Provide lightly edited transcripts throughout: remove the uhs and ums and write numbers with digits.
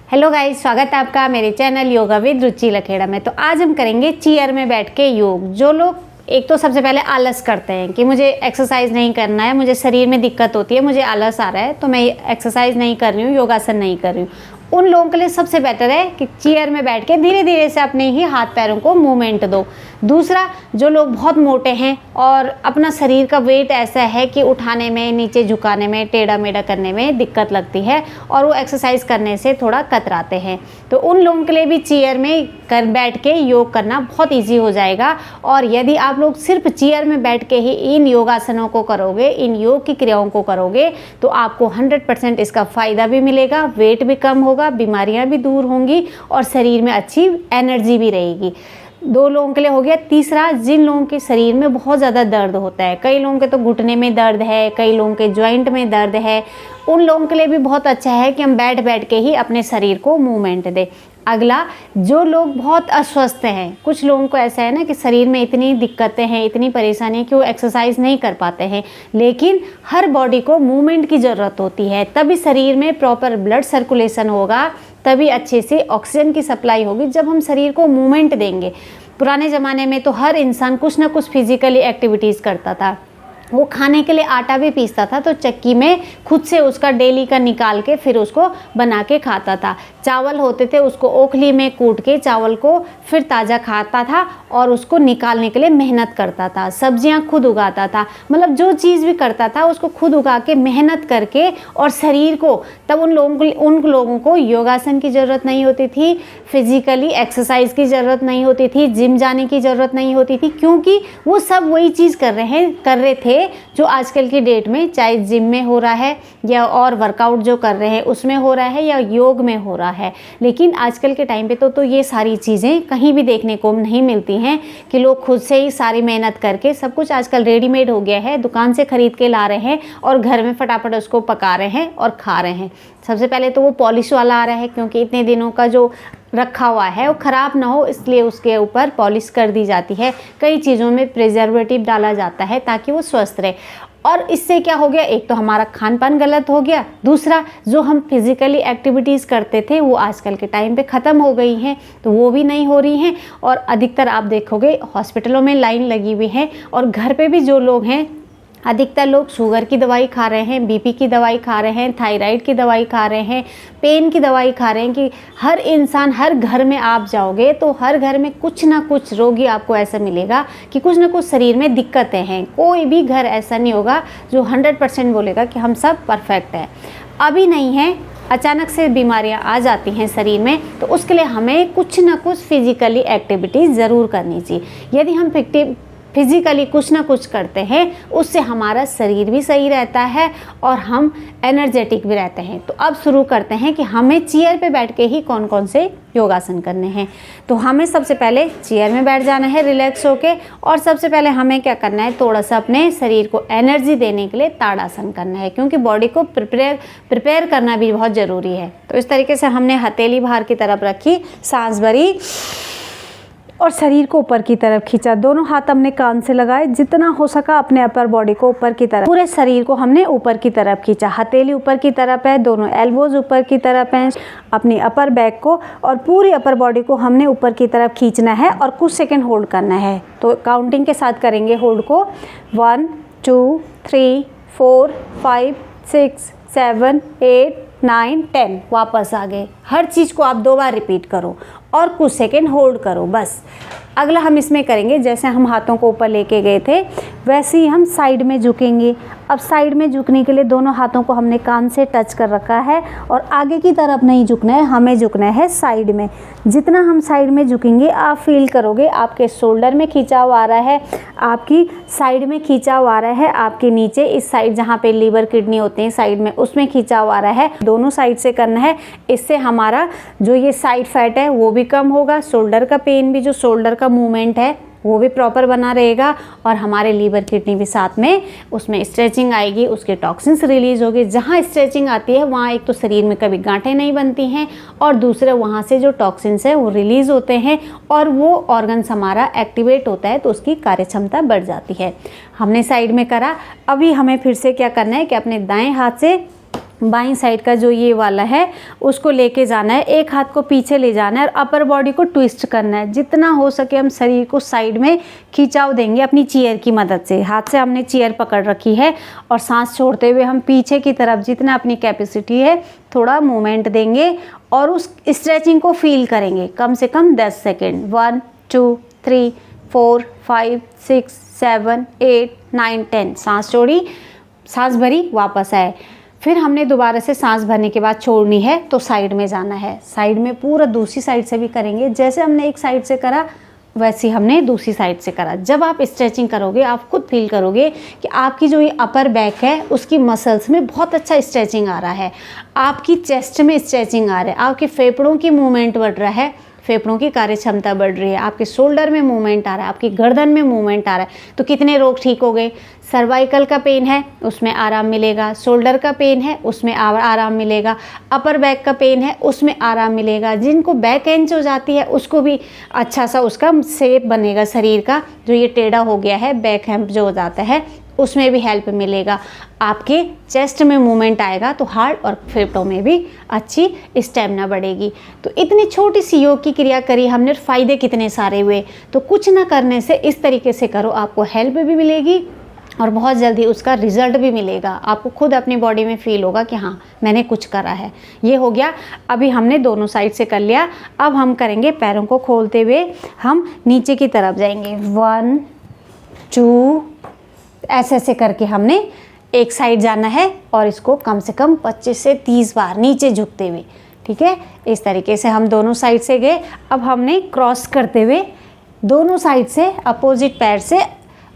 Hello guys, स्वागत है आपका मेरे चैनल योगा विद रुचि लखेड़ा में। तो आज हम करेंगे चेयर में बैठ के योग। जो लोग एक तो सबसे पहले आलस करते हैं कि मुझे एक्सरसाइज नहीं करना है, मुझे शरीर में दिक्कत होती है, मुझे आलस आ रहा है तो मैं एक्सरसाइज नहीं कर रही हूँ, योगासन नहीं कर रही हूँ, उन लोगों के लिए सबसे बेटर है कि चेयर में बैठ के धीरे धीरे से अपने ही हाथ पैरों को मूवमेंट दो। दूसरा, जो लोग बहुत मोटे हैं और अपना शरीर का वेट ऐसा है कि उठाने में, नीचे झुकाने में, टेढ़ा मेढ़ा करने में दिक्कत लगती है और वो एक्सरसाइज करने से थोड़ा कतराते हैं, तो उन लोगों के लिए भी चेयर में बैठ के योग करना बहुत ईजी हो जाएगा। और यदि आप लोग सिर्फ चेयर में बैठ के ही इन योगासनों को करोगे, इन योग की क्रियाओं को करोगे, तो आपको 100% इसका फ़ायदा भी मिलेगा, वेट भी कम होगा, बीमारियां भी दूर होंगी और शरीर में अच्छी एनर्जी भी रहेगी। 2 लोगों के लिए हो गया। तीसरा, जिन लोगों के शरीर में बहुत ज़्यादा दर्द होता है, कई लोगों के तो घुटने में दर्द है, कई लोगों के जॉइंट में दर्द है, उन लोगों के लिए भी बहुत अच्छा है कि हम बैठ बैठ के ही अपने शरीर को मूवमेंट दें। अगला, जो लोग बहुत अस्वस्थ हैं, कुछ लोगों को ऐसा है ना कि शरीर में इतनी दिक्कतें हैं, इतनी परेशानी है कि वो एक्सरसाइज नहीं कर पाते हैं, लेकिन हर बॉडी को मूवमेंट की ज़रूरत होती है, तभी शरीर में प्रॉपर ब्लड सर्कुलेशन होगा, तभी अच्छे से ऑक्सीजन की सप्लाई होगी जब हम शरीर को मूवमेंट देंगे। पुराने ज़माने में तो हर इंसान कुछ ना कुछ फिजिकली एक्टिविटीज़ करता था। वो खाने के लिए आटा भी पीसता था तो चक्की में खुद से उसका डेली का निकाल के फिर उसको बना के खाता था। चावल होते थे, उसको ओखली में कूट के चावल को फिर ताज़ा खाता था और उसको निकालने के लिए मेहनत करता था। सब्जियां खुद उगाता था, मतलब जो चीज़ भी करता था उसको खुद उगा के मेहनत करके, और शरीर को तब उन लोगों को योगासन की ज़रूरत नहीं होती थी, फिजिकली एक्सरसाइज की ज़रूरत नहीं होती थी, जिम जाने की ज़रूरत नहीं होती थी, क्योंकि वो सब वही चीज़ कर रहे थे जो आजकल की डेट में चाहे जिम में हो रहा है या और वर्कआउट जो कर रहे हैं उसमें हो रहा है या योग में हो रहा है। लेकिन आजकल के टाइम पे तो ये सारी चीज़ें कहीं भी देखने को नहीं मिलती हैं कि लोग खुद से ही सारी मेहनत करके, सब कुछ आजकल रेडीमेड हो गया है, दुकान से खरीद के ला रहे हैं और घर में फटाफट उसको पका रहे हैं और खा रहे हैं। सबसे पहले तो वो पॉलिश वाला आ रहा है, क्योंकि इतने दिनों का जो रखा हुआ है वो ख़राब ना हो इसलिए उसके ऊपर पॉलिश कर दी जाती है। कई चीज़ों में प्रिजर्वेटिव डाला जाता है ताकि वो स्वस्थ रहे। और इससे क्या हो गया, एक तो हमारा खान पान गलत हो गया, दूसरा जो हम फिज़िकली एक्टिविटीज़ करते थे वो आजकल के टाइम पे ख़त्म हो गई हैं, तो वो भी नहीं हो रही हैं। और अधिकतर आप देखोगे हॉस्पिटलों में लाइन लगी हुई है, और घर पे भी जो लोग हैं, अधिकतर लोग शुगर की दवाई खा रहे हैं, बीपी की दवाई खा रहे हैं, थायराइड की दवाई खा रहे हैं, पेन की दवाई खा रहे हैं। कि हर इंसान, हर घर में आप जाओगे तो हर घर में कुछ ना कुछ रोगी आपको ऐसा मिलेगा कि कुछ ना कुछ शरीर में दिक्कतें हैं। कोई भी घर ऐसा नहीं होगा जो 100% बोलेगा कि हम सब परफेक्ट हैं। अभी नहीं है, अचानक से बीमारियां आ जाती हैं शरीर में, तो उसके लिए हमें कुछ ना कुछ फिजिकली एक्टिविटीज़ ज़रूर करनी चाहिए। यदि हम फिजिकली कुछ ना कुछ करते हैं, उससे हमारा शरीर भी सही रहता है और हम एनर्जेटिक भी रहते हैं। तो अब शुरू करते हैं कि हमें चेयर पे बैठ के ही कौन कौन से योगासन करने हैं। तो हमें सबसे पहले चेयर में बैठ जाना है रिलैक्स होके, और सबसे पहले हमें क्या करना है, थोड़ा सा अपने शरीर को एनर्जी देने के लिए ताड़ासन करना है, क्योंकि बॉडी को प्रिपेयर करना भी बहुत ज़रूरी है। तो इस तरीके से हमने हथेली बाहर की तरफ रखी, सांस भरी और शरीर को ऊपर की तरफ खींचा। दोनों हाथ हमने कान से लगाए, जितना हो सका अपने अपर बॉडी को ऊपर की तरफ, पूरे शरीर को हमने ऊपर की तरफ खींचा। हथेली ऊपर की तरफ है, दोनों एल्बोज ऊपर की तरफ हैं, अपनी अपर बैक को और पूरी अपर बॉडी को हमने ऊपर की तरफ खींचना है और कुछ सेकंड होल्ड करना है। तो काउंटिंग के साथ करेंगे होल्ड को, 1 2 3 4 5 6 7 8 9 10। वापस आ गए। हर चीज़ को आप 2 बार रिपीट करो और कुछ सेकेंड होल्ड करो, बस। अगला हम इसमें करेंगे, जैसे हम हाथों को ऊपर लेके गए थे वैसे ही हम साइड में झुकेंगे। अब साइड में झुकने के लिए दोनों हाथों को हमने कान से टच कर रखा है और आगे की तरफ नहीं झुकना है, हमें झुकना है साइड में। जितना हम साइड में झुकेंगे आप फील करोगे आपके शोल्डर में खिंचाव आ रहा है, आपकी साइड में खिंचाव आ रहा है, आपके नीचे इस साइड जहाँ पे लीवर किडनी होते हैं साइड में, उसमें खिंचाव आ रहा है। दोनों साइड से करना है, इससे हमारा जो ये साइड फैट है वो भी कम होगा, शोल्डर का पेन भी, जो शोल्डर का मूवमेंट है वो भी प्रॉपर बना रहेगा, और हमारे लीवर किडनी भी साथ में उसमें स्ट्रेचिंग आएगी, उसके टॉक्सिन्स रिलीज होगी। जहाँ स्ट्रेचिंग आती है वहाँ एक तो शरीर में कभी गांठें नहीं बनती हैं, और दूसरे वहाँ से जो टॉक्सिन्स है वो रिलीज़ होते हैं और वो ऑर्गन्स हमारा एक्टिवेट होता है, तो उसकी कार्यक्षमता बढ़ जाती है। हमने साइड में करा, अभी हमें फिर से क्या करना है कि अपने दाएँ हाथ से बाईं साइड का जो ये वाला है उसको लेके जाना है, एक हाथ को पीछे ले जाना है और अपर बॉडी को ट्विस्ट करना है। जितना हो सके हम शरीर को साइड में खिंचाव देंगे अपनी चेयर की मदद से। हाथ से हमने चेयर पकड़ रखी है और सांस छोड़ते हुए हम पीछे की तरफ जितना अपनी कैपेसिटी है थोड़ा मूवमेंट देंगे और उस स्ट्रेचिंग को फील करेंगे कम से कम 10 सेकेंड। 1 2 3 4 5 6 7 8 9 10। सांस छोड़ी, सांस भरी, वापस आए। फिर हमने दोबारा से सांस भरने के बाद छोड़नी है तो साइड में जाना है। साइड में पूरा दूसरी साइड से भी करेंगे, जैसे हमने एक साइड से करा वैसे ही हमने दूसरी साइड से करा। जब आप स्ट्रेचिंग करोगे आप खुद फील करोगे कि आपकी जो ये अपर बैक है उसकी मसल्स में बहुत अच्छा स्ट्रेचिंग आ रहा है, आपकी चेस्ट में स्ट्रेचिंग आ रहा है, आपके फेफड़ों की मूवमेंट बढ़ रहा है, फेफड़ों की कार्य क्षमता बढ़ रही है, आपके शोल्डर में मूवमेंट आ रहा है, आपकी गर्दन में मूवमेंट आ रहा है। तो कितने रोग ठीक हो गए। सर्वाइकल का पेन है उसमें आराम मिलेगा, शोल्डर का पेन है उसमें आराम मिलेगा, अपर बैक का पेन है उसमें आराम मिलेगा। जिनको बैक एंच हो जाती है उसको भी अच्छा सा उसका शेप बनेगा शरीर का, जो ये टेढ़ा हो गया है बैक हैम्प जो हो जाता है उसमें भी हेल्प मिलेगा। आपके चेस्ट में मूवमेंट आएगा तो हार्ट और फेफड़ों में भी अच्छी स्टेमिना बढ़ेगी। तो इतनी छोटी सी योग की क्रिया करी हमने, फ़ायदे कितने सारे हुए। तो कुछ ना करने से इस तरीके से करो, आपको हेल्प भी मिलेगी और बहुत जल्दी उसका रिजल्ट भी मिलेगा। आपको खुद अपनी बॉडी में फील होगा कि हाँ मैंने कुछ करा है। ये हो गया, अभी हमने दोनों साइड से कर लिया। अब हम करेंगे पैरों को खोलते हुए हम नीचे की तरफ जाएंगे। 1 2 ऐसे ऐसे करके हमने एक साइड जाना है और इसको कम से कम 25 से 30 बार नीचे झुकते हुए। ठीक है, इस तरीके से हम दोनों साइड से गए। अब हमने क्रॉस करते हुए दोनों साइड से अपोजिट पैर से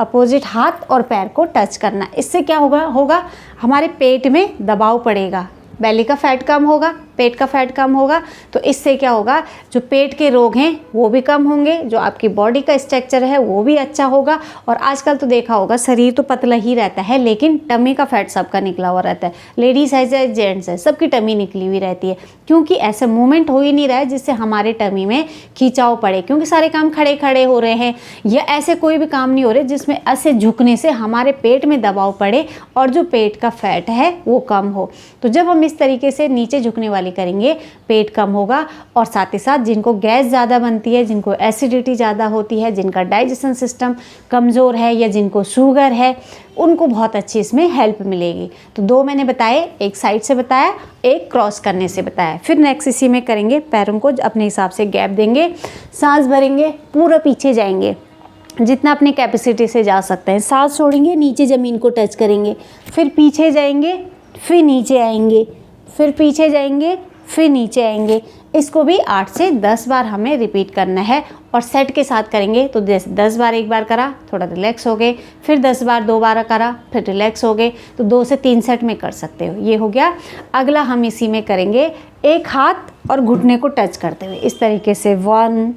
अपोजिट हाथ और पैर को टच करना। इससे क्या होगा हमारे पेट में दबाव पड़ेगा, बेली का फैट कम होगा, पेट का फैट कम होगा। तो इससे क्या होगा, जो पेट के रोग हैं वो भी कम होंगे, जो आपकी बॉडी का स्ट्रक्चर है वो भी अच्छा होगा। और आजकल तो देखा होगा शरीर तो पतला ही रहता है लेकिन टमी का फैट सबका निकला हुआ रहता है। लेडीज़ है चाहे जेंट्स है, सबकी टमी निकली हुई रहती है, क्योंकि ऐसा मूवमेंट हो ही नहीं रहा है जिससे हमारे टमी में खिंचाव पड़े। क्योंकि सारे काम खड़े खड़े हो रहे हैं या ऐसे कोई भी काम नहीं हो रहे जिसमें ऐसे झुकने से हमारे पेट में दबाव पड़े और जो पेट का फैट है वो कम हो। तो जब हम इस तरीके से नीचे झुकने वाली करेंगे पेट कम होगा। और साथ ही साथ जिनको गैस ज़्यादा बनती है, जिनको एसिडिटी ज़्यादा होती है, जिनका डाइजेशन सिस्टम कमज़ोर है या जिनको शुगर है, उनको बहुत अच्छी इसमें हेल्प मिलेगी। तो 2 मैंने बताए, एक साइड से बताया, एक क्रॉस करने से बताया। फिर नेक्स्ट इसी में करेंगे, पैरों को अपने हिसाब से गैप देंगे, सांस भरेंगे, पूरा पीछे जाएंगे जितना अपनी कैपेसिटी से जा सकते हैं। सांस छोड़ेंगे, नीचे ज़मीन को टच करेंगे, फिर पीछे जाएंगे, फिर नीचे आएंगे, फिर पीछे जाएंगे, फिर नीचे आएंगे। इसको भी 8 से 10 बार हमें रिपीट करना है और सेट के साथ करेंगे। तो जैसे 10 बार एक बार करा, थोड़ा रिलैक्स हो गए, फिर 10 बार 2 बार करा, फिर रिलैक्स हो गए। तो 2 से 3 सेट में कर सकते हो। ये हो गया। अगला हम इसी में करेंगे एक हाथ और घुटने को टच करते हुए इस तरीके से 1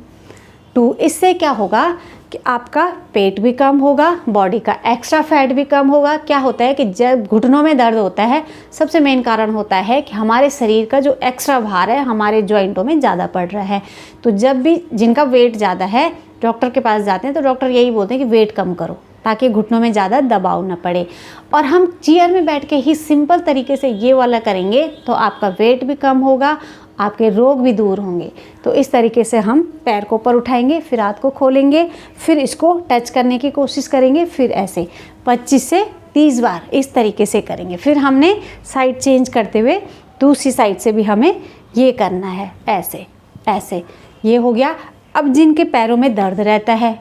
2। इससे क्या होगा कि आपका पेट भी कम होगा, बॉडी का एक्स्ट्रा फैट भी कम होगा। क्या होता है कि जब घुटनों में दर्द होता है सबसे मेन कारण होता है कि हमारे शरीर का जो एक्स्ट्रा भार है हमारे जॉइंटों में ज़्यादा पड़ रहा है। तो जब भी जिनका वेट ज़्यादा है डॉक्टर के पास जाते हैं तो डॉक्टर यही बोलते हैं कि वेट कम करो ताकि घुटनों में ज़्यादा दबाव न पड़े। और हम चेयर में बैठ के ही सिंपल तरीके से ये वाला करेंगे तो आपका वेट भी कम होगा, आपके रोग भी दूर होंगे। तो इस तरीके से हम पैर को ऊपर उठाएंगे, फिर हाथ को खोलेंगे, फिर इसको टच करने की कोशिश करेंगे, फिर ऐसे 25 से 30 बार इस तरीके से करेंगे। फिर हमने साइड चेंज करते हुए दूसरी साइड से भी हमें ये करना है, ऐसे ऐसे। ये हो गया। अब जिनके पैरों में दर्द रहता है,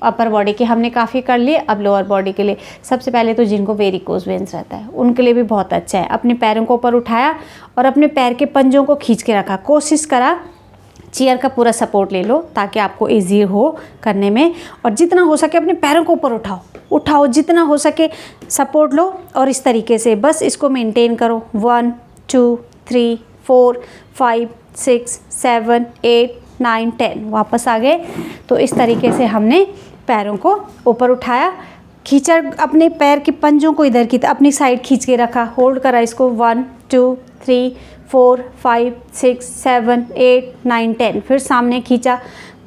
अपर बॉडी के हमने काफ़ी कर लिए, अब लोअर बॉडी के लिए सबसे पहले तो जिनको वेरिकोज वेन्स रहता है उनके लिए भी बहुत अच्छा है। अपने पैरों को ऊपर उठाया और अपने पैर के पंजों को खींच के रखा, कोशिश करा चेयर का पूरा सपोर्ट ले लो ताकि आपको ईजी हो करने में। और जितना हो सके अपने पैरों को ऊपर उठाओ, जितना हो सके सपोर्ट लो और इस तरीके से बस इसको मेंटेन करो। 1 2 3 4 5 6 7 8 9 10। वापस आ गए। तो इस तरीके से हमने पैरों को ऊपर उठाया, खींचा अपने पैर के पंजों को इधर की अपनी साइड खींच के रखा, होल्ड करा इसको 1 2 3 4 5 6 7 8 9 10। फिर सामने खींचा।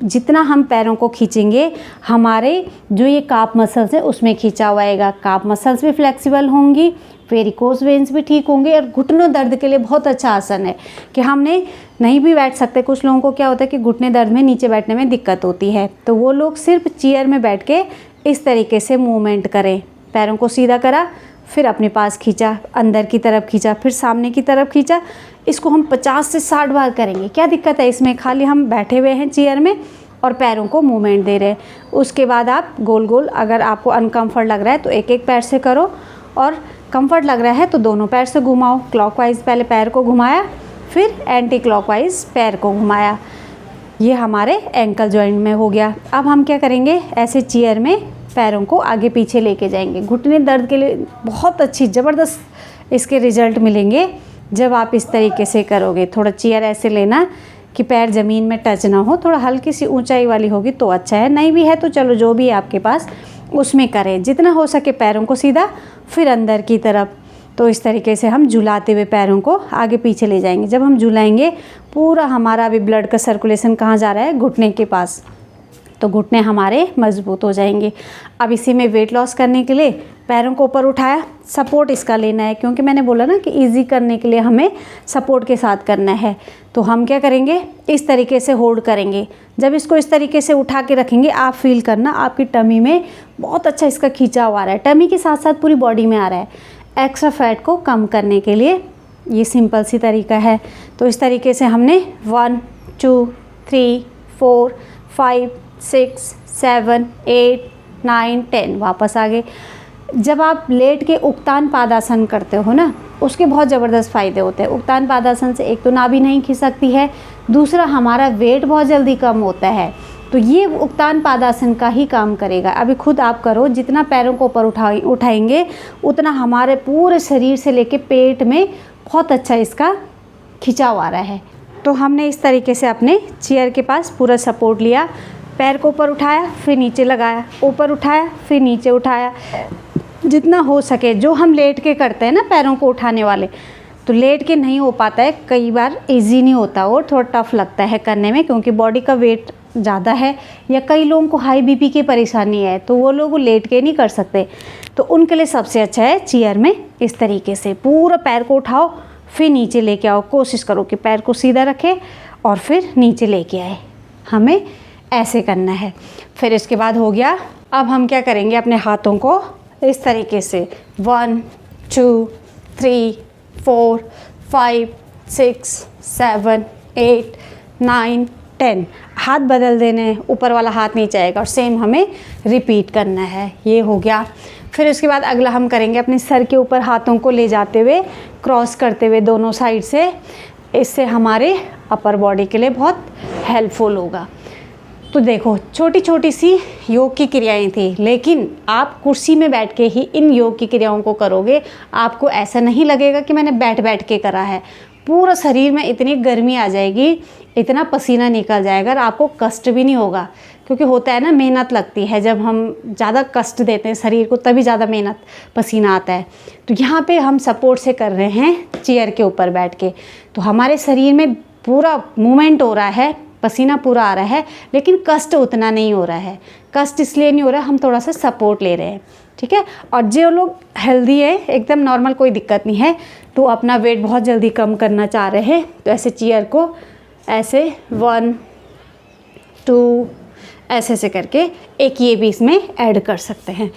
जितना हम पैरों को खींचेंगे हमारे जो ये काफ मसल्स है उसमें खींचा हुआ आएगा, काफ मसल्स भी फ्लेक्सिबल होंगी, वेरिकोज वेन्स भी ठीक होंगे और घुटनों दर्द के लिए बहुत अच्छा आसन है कि हमने नहीं भी बैठ सकते। कुछ लोगों को क्या होता है कि घुटने दर्द में नीचे बैठने में दिक्कत होती है, तो वो लोग सिर्फ चेयर में बैठ के इस तरीके से मूवमेंट करें। पैरों को सीधा करा, फिर अपने पास खींचा, अंदर की तरफ खींचा, फिर सामने की तरफ खींचा। इसको हम 50 से 60 बार करेंगे। क्या दिक्कत है इसमें, खाली हम बैठे हुए हैं चेयर में और पैरों को मूवमेंट दे रहे हैं। उसके बाद आप गोल गोल, अगर आपको अनकम्फर्ट लग रहा है तो एक एक पैर से करो, और कंफर्ट लग रहा है तो दोनों पैर से घुमाओ। क्लॉकवाइज पहले पैर को घुमाया, फिर एंटी क्लॉकवाइज पैर को घुमाया। ये हमारे एंकल जॉइंट में हो गया। अब हम क्या करेंगे, ऐसे चेयर में पैरों को आगे पीछे लेके जाएंगे। घुटने दर्द के लिए बहुत अच्छी ज़बरदस्त इसके रिजल्ट मिलेंगे जब आप इस तरीके से करोगे। थोड़ा चेयर ऐसे लेना कि पैर ज़मीन में टच ना हो, थोड़ा हल्की सी ऊंचाई वाली होगी तो अच्छा है, नहीं भी है तो चलो जो भी है आपके पास उसमें करें। जितना हो सके पैरों को सीधा, फिर अंदर की तरफ। तो इस तरीके से हम झुलाते हुए पैरों को आगे पीछे ले जाएंगे। जब हम झुलाएंगे पूरा हमारा अभी ब्लड का सर्कुलेशन कहाँ जा रहा है, घुटने के पास, तो घुटने हमारे मजबूत हो जाएंगे। अब इसी में वेट लॉस करने के लिए पैरों को ऊपर उठाया, सपोर्ट इसका लेना है क्योंकि मैंने बोला ना कि इजी करने के लिए हमें सपोर्ट के साथ करना है। तो हम क्या करेंगे, इस तरीके से होल्ड करेंगे। जब इसको इस तरीके से उठा के रखेंगे, आप फील करना आपकी टमी में बहुत अच्छा इसका खींचाव आ रहा है। टमी के साथ साथ पूरी बॉडी में आ रहा है। एक्स्ट्रा फैट को कम करने के लिए ये सिंपल सी तरीका है। तो इस तरीके से हमने 1 2 3 4 5 6 7 8 9 10 वापस आ गए। जब आप लेट के उक्तान पादासन करते हो ना, उसके बहुत ज़बरदस्त फ़ायदे होते हैं। उक्तान पादासन से एक तो नाभि नहीं खिसकती है, दूसरा हमारा वेट बहुत जल्दी कम होता है। तो ये उक्तान पादासन का ही काम करेगा। अभी खुद आप करो, जितना पैरों को ऊपर उठाएंगे उतना हमारे पूरे शरीर से लेके पेट में बहुत अच्छा इसका खिंचाव आ रहा है। तो हमने इस तरीके से अपने चेयर के पास पूरा सपोर्ट लिया, पैर को ऊपर उठाया, फिर नीचे लगाया, ऊपर उठाया, फिर नीचे उठाया। जितना हो सके, जो हम लेट के करते हैं ना पैरों को उठाने वाले, तो लेट के नहीं हो पाता है, कई बार इजी नहीं होता और थोड़ा टफ लगता है करने में क्योंकि बॉडी का वेट ज़्यादा है, या कई लोगों को हाई बीपी की परेशानी है तो वो लोग लेट के नहीं कर सकते। तो उनके लिए सबसे अच्छा है चेयर में इस तरीके से पूरा पैर को उठाओ, फिर नीचे लेके आओ। कोशिश करो कि पैर को सीधा रखें और फिर नीचे लेके आए। हमें ऐसे करना है। फिर इसके बाद हो गया, अब हम क्या करेंगे, अपने हाथों को इस तरीके से 1 2 3 4 5 6 7 8 9 10 हाथ बदल देने हैं, ऊपर वाला हाथ नीचे आएगा और सेम हमें रिपीट करना है। ये हो गया। फिर उसके बाद अगला हम करेंगे, अपने सर के ऊपर हाथों को ले जाते हुए क्रॉस करते हुए दोनों साइड से। इससे हमारे अपर बॉडी के लिए बहुत हेल्पफुल होगा। तो देखो, छोटी छोटी सी योग की क्रियाएं थी, लेकिन आप कुर्सी में बैठ के ही इन योग की क्रियाओं को करोगे। आपको ऐसा नहीं लगेगा कि मैंने बैठ बैठ के करा है। पूरा शरीर में इतनी गर्मी आ जाएगी, इतना पसीना निकल जाएगा और आपको कष्ट भी नहीं होगा। क्योंकि होता है ना, मेहनत लगती है, जब हम ज़्यादा कष्ट देते हैं शरीर को तभी ज़्यादा मेहनत पसीना आता है। तो यहाँ पे हम सपोर्ट से कर रहे हैं चेयर के ऊपर बैठ के, तो हमारे शरीर में पूरा मूवमेंट हो रहा है, पसीना पूरा आ रहा है, लेकिन कष्ट उतना नहीं हो रहा है। कष्ट इसलिए नहीं हो रहा, हम थोड़ा सा सपोर्ट ले रहे हैं, ठीक है। और जो लोग हेल्दी है, एकदम नॉर्मल, कोई दिक्कत नहीं है, तो अपना वेट बहुत जल्दी कम करना चाह रहे हैं, तो ऐसे चेयर को ऐसे 1 2 ऐसे करके एक ये भी इसमें ऐड कर सकते हैं।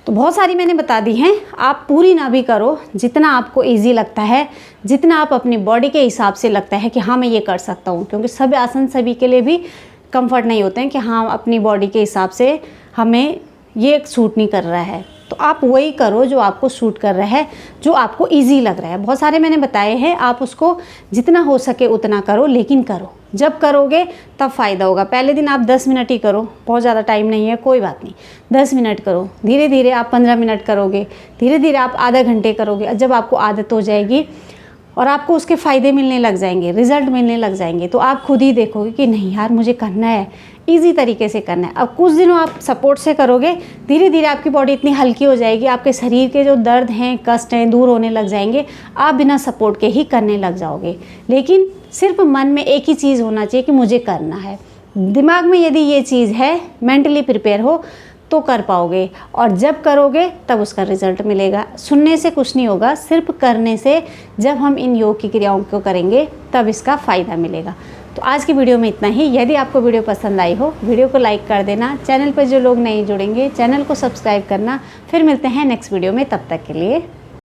तो बहुत सारी मैंने बता दी हैं, आप पूरी ना भी करो, जितना आपको इजी लगता है, जितना आप अपनी बॉडी के हिसाब से लगता है कि हाँ मैं ये कर सकता हूँ। क्योंकि सब आसन सभी के लिए भी कंफर्ट नहीं होते हैं कि हाँ अपनी बॉडी के हिसाब से हमें ये सूट नहीं कर रहा है। तो आप वही करो जो आपको सूट कर रहा है, जो आपको इजी लग रहा है। बहुत सारे मैंने बताए हैं, आप उसको जितना हो सके उतना करो, लेकिन करो। जब करोगे तब फ़ायदा होगा। पहले दिन आप 10 मिनट ही करो, बहुत ज़्यादा टाइम नहीं है, कोई बात नहीं, 10 मिनट करो। धीरे धीरे आप 15 मिनट करोगे, धीरे धीरे आप आधा घंटे करोगे। जब आपको आदत हो जाएगी और आपको उसके फ़ायदे मिलने लग जाएंगे, रिज़ल्ट मिलने लग जाएंगे, तो आप खुद ही देखोगे कि नहीं यार मुझे करना है, ईजी तरीके से करना है। अब कुछ दिनों आप सपोर्ट से करोगे, धीरे धीरे आपकी बॉडी इतनी हल्की हो जाएगी, आपके शरीर के जो दर्द हैं, कष्ट हैं, दूर होने लग जाएंगे। आप बिना सपोर्ट के ही करने लग जाओगे। लेकिन सिर्फ मन में एक ही चीज़ होना चाहिए कि मुझे करना है। दिमाग में यदि ये चीज़ है, मेंटली प्रिपेयर हो, तो तो कर पाओगे, और जब करोगे तब उसका रिजल्ट मिलेगा। सुनने से कुछ नहीं होगा, सिर्फ करने से, जब हम इन योग की क्रियाओं को करेंगे तब इसका फ़ायदा मिलेगा। तो आज की वीडियो में इतना ही। यदि आपको वीडियो पसंद आई हो, वीडियो को लाइक कर देना। चैनल पर जो लोग नहीं जुड़ेंगे, चैनल को सब्सक्राइब करना। फिर मिलते हैं नेक्स्ट वीडियो में, तब तक के लिए